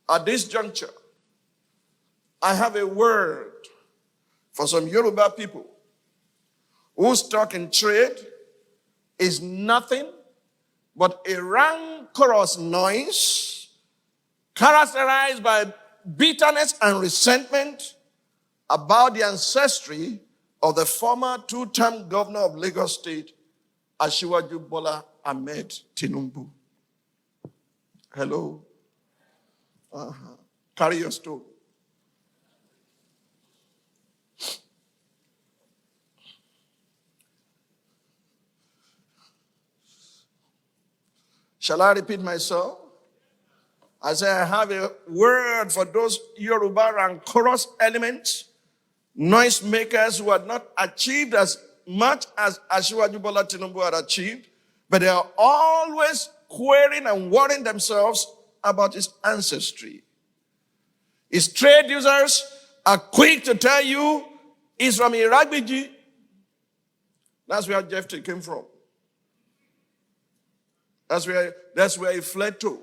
At this juncture, I have a word for some Yoruba people whose stock in trade is nothing but a rancorous noise characterized by bitterness and resentment about the ancestry of the former two-term governor of Lagos State, Asiwaju Bola Ahmed Tinubu. Hello? Carry your story. Shall I repeat myself? I say I have a word for those Yoruba rancorous elements, noise makers who had not achieved as much as Asiwaju Bola Tinubu had achieved, but they are always querying and worrying themselves about his ancestry. His trade users are quick to tell you he's from Iragbiji. That's where Jephthah came from. That's where he fled to.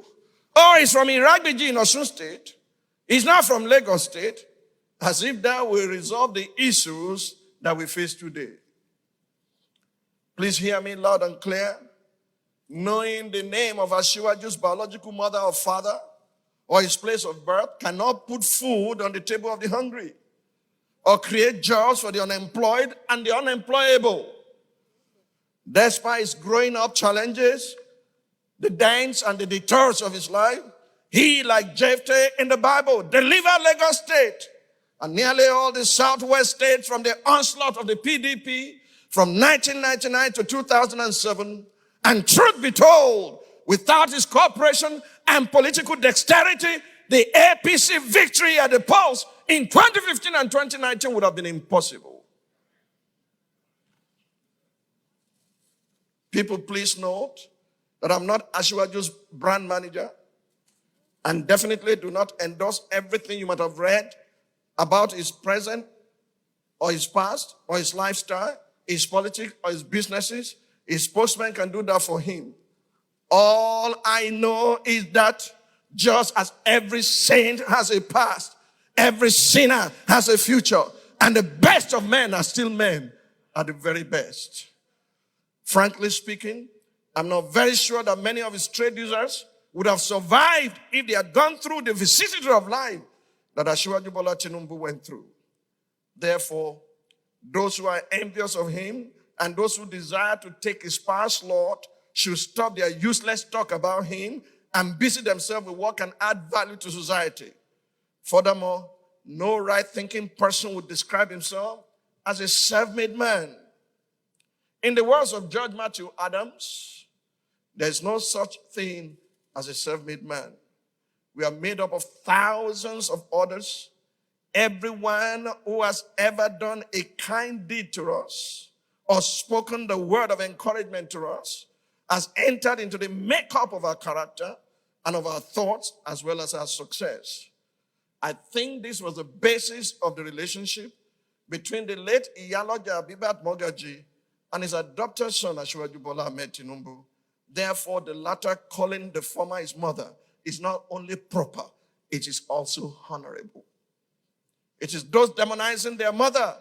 Oh, he's from Iragbiji in Osun State. He's not from Lagos State. As if that will resolve the issues that we face today. Please hear me loud and clear. Knowing the name of Asiwaju's biological mother or father or his place of birth cannot put food on the table of the hungry or create jobs for the unemployed and the unemployable. Despite his growing up challenges, the dents and the detours of his life, he, like Jephthah in the Bible, delivered Lagos State and nearly all the southwest states from the onslaught of the PDP from 1999 to 2007. And truth be told, without his cooperation and political dexterity, the APC victory at the polls in 2015 and 2019 would have been impossible. People, please note that I'm not Asiwaju's brand manager and definitely do not endorse everything you might have read about his present or his past or his lifestyle, his politics or his businesses. His spokesman can do that for him. All I know is that just as every saint has a past, every sinner has a future, and the best of men are still men at the very best. Frankly speaking, I'm not very sure that many of his trade users would have survived if they had gone through the vicissitude of life that Asiwaju Bola Tinubu went through. Therefore, those who are envious of him and those who desire to take his power slot should stop their useless talk about him and busy themselves with what can add value to society. Furthermore, no right-thinking person would describe himself as a self-made man. In the words of George Matthew Adams, there's no such thing as a self-made man. We are made up of thousands of others. Everyone who has ever done a kind deed to us or spoken the word of encouragement to us has entered into the makeup of our character and of our thoughts as well as our success. I think this was the basis of the relationship between the late Iyaloja Abibat Mogaji and his adopted son Asiwaju Bola Ahmed Tinubu. Therefore, the latter calling the former his mother is not only proper, it is also honorable. It is those demonizing their mother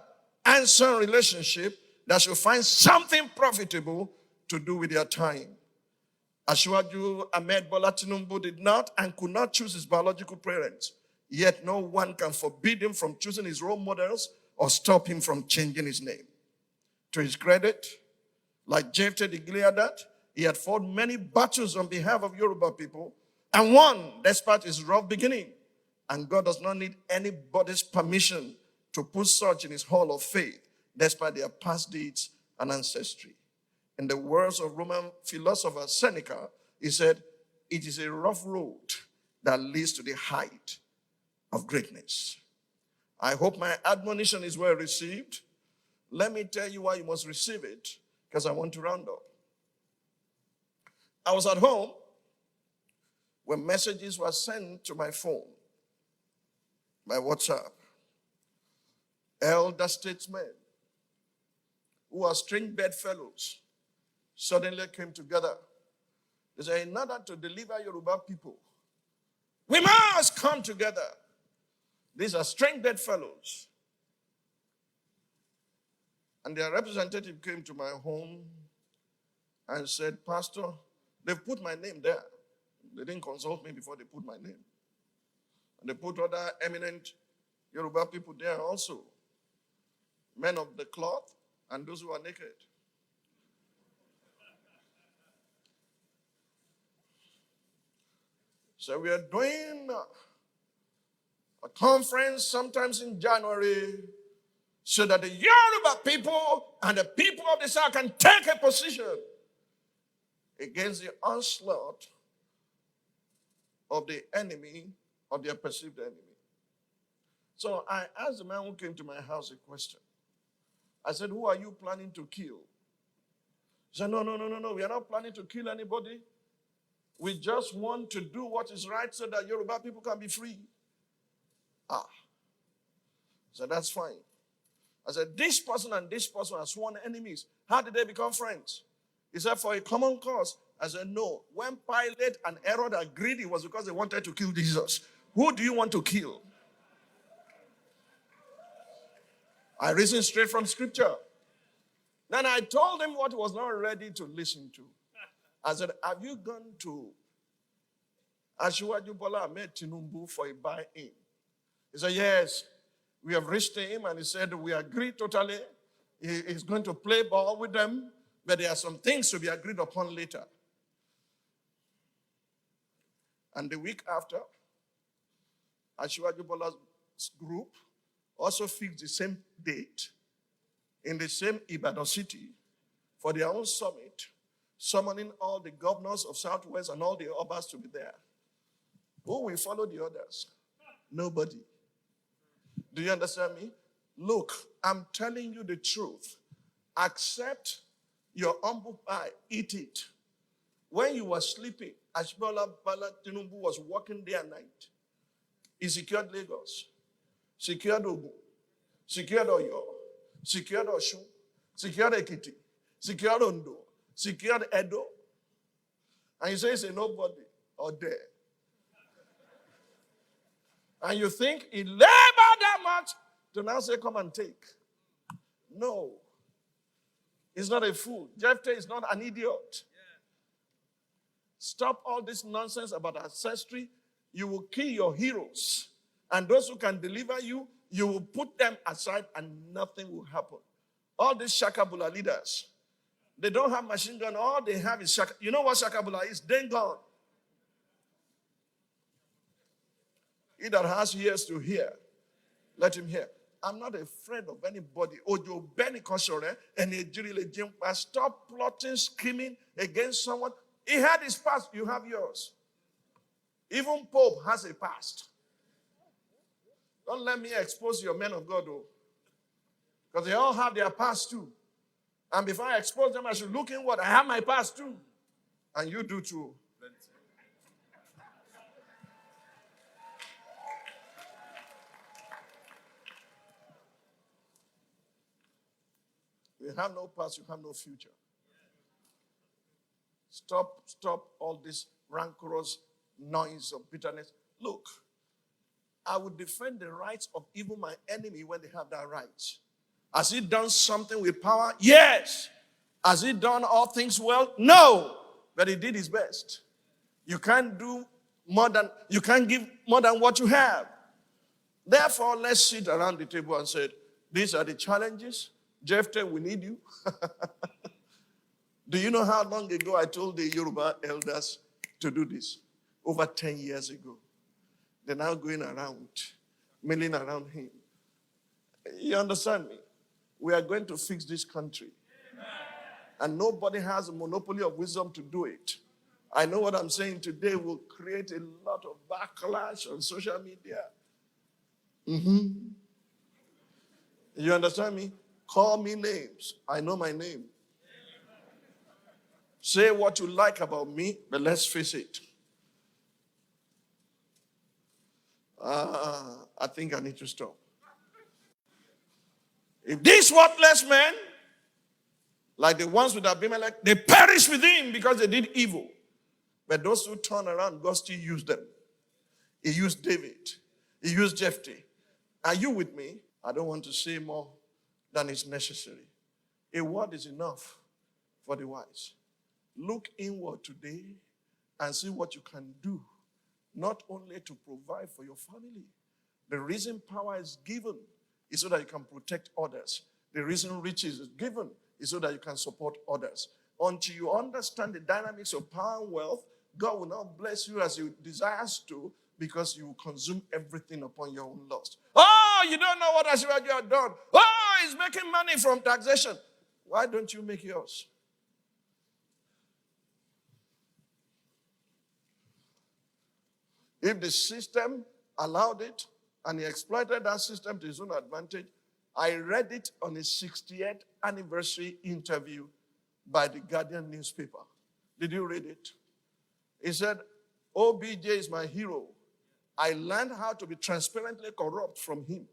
and son relationship that should find something profitable to do with their time. Asiwaju Ahmed Bola Tinubu did not and could not choose his biological parents, yet no one can forbid him from choosing his role models or stop him from changing his name. To his credit, like Jephthah the Gileadite, he had fought many battles on behalf of Yoruba people and won despite his rough beginning. And God does not need anybody's permission to put such in his hall of faith despite their past deeds and ancestry. In the words of Roman philosopher Seneca, he said, "It is a rough road that leads to the height of greatness." I hope my admonition is well received. Let me tell you why you must receive it, because I want to round up. I was at home when messages were sent to my phone, by WhatsApp. Elder statesmen who are strange bedfellows suddenly came together. They said, in order to deliver Yoruba people, we must has come together. These are strength-dead fellows. And their representative came to my home and said, Pastor, they've put my name there. They didn't consult me before they put my name. And they put other eminent Yoruba people there also. Men of the cloth and those who are naked. So we are doing a conference sometimes in January so that the Yoruba people and the people of the South can take a position against the onslaught of the enemy or their perceived enemy. So I asked the man who came to my house a question. I said, who are you planning to kill? He said, no, we are not planning to kill anybody. We just want to do what is right so that Yoruba people can be free. So that's fine. I said, this person and this person are sworn enemies. How did they become friends? He said, for a common cause. I said, no. When Pilate and Herod agreed, it was because they wanted to kill Jesus. Who do you want to kill? I reasoned straight from scripture. Then I told him what he was not ready to listen to. I said, have you gone to Asiwaju Bola Ahmed Tinubu for a buy-in? He said, yes. We have reached him and he said, we agree totally. He's going to play ball with them, but there are some things to be agreed upon later. And the week after, Asiwaju Bola's group also fixed the same date in the same Ibadan city for their own summit, summoning all the governors of Southwest and all the Obas to be there. Who will follow the others? Nobody. Do you understand me? Look, I'm telling you the truth. Accept your humble pie, eat it. When you were sleeping, Asiwaju Bola Tinubu was working day and night. He secured Lagos, secured Ogun, secured Oyo, secured Osun, secured Ekiti, secured Ondo, secured Edo. And you say it's a nobody or there. And you think he labored that much to now say, come and take. No. He's not a fool. Jephthah is not an idiot. Stop all this nonsense about ancestry. You will kill your heroes. And those who can deliver you, you will put them aside and nothing will happen. All these Sakabula leaders, they don't have machine gun. All they have is Shaka. You know what Sakabula is? Then gone. He that has ears to hear, let him hear. I'm not afraid of anybody. Ojo Benny Kosore and stop plotting, scheming against someone. He had his past, you have yours. Even Pope has a past. Don't let me expose your men of God, though. Because they all have their past too. And before I expose them, I should look inward. I have my past too. And you do too. You have no past, you have no future. Stop all this rancorous noise of bitterness. Look, I would defend the rights of even my enemy when they have that right. Has he done something with power? Yes. Has he done all things well? No. But he did his best. You can't give more than what you have. Therefore, let's sit around the table and say, these are the challenges. Jephthah, we need you. Do you know how long ago I told the Yoruba elders to do this? Over 10 years ago. They're now going around, milling around him. You understand me? We are going to fix this country. And nobody has a monopoly of wisdom to do it. I know what I'm saying today will create a lot of backlash on social media. You understand me? Call me names. I know my name. Say what you like about me, but let's face it. I think I need to stop. If these worthless men, like the ones with Abimelech, they perish with him because they did evil. But those who turn around, God still used them. He used David. He used Jephthah. Are you with me? I don't want to say more than is necessary. A word is enough for the wise. Look inward today and see what you can do, not only to provide for your family. The reason power is given is so that you can protect others. The reason riches is given is so that you can support others. Until you understand the dynamics of power and wealth, God will not bless you as He desires to, because you will consume everything upon your own lust. Oh, you don't know what Asiwaju have done. Oh, he's making money from taxation. Why don't you make yours? If the system allowed it and he exploited that system to his own advantage, I read it on his 60th anniversary interview by the Guardian newspaper. Did you read it? He said, OBJ is my hero. I learned how to be transparently corrupt from him.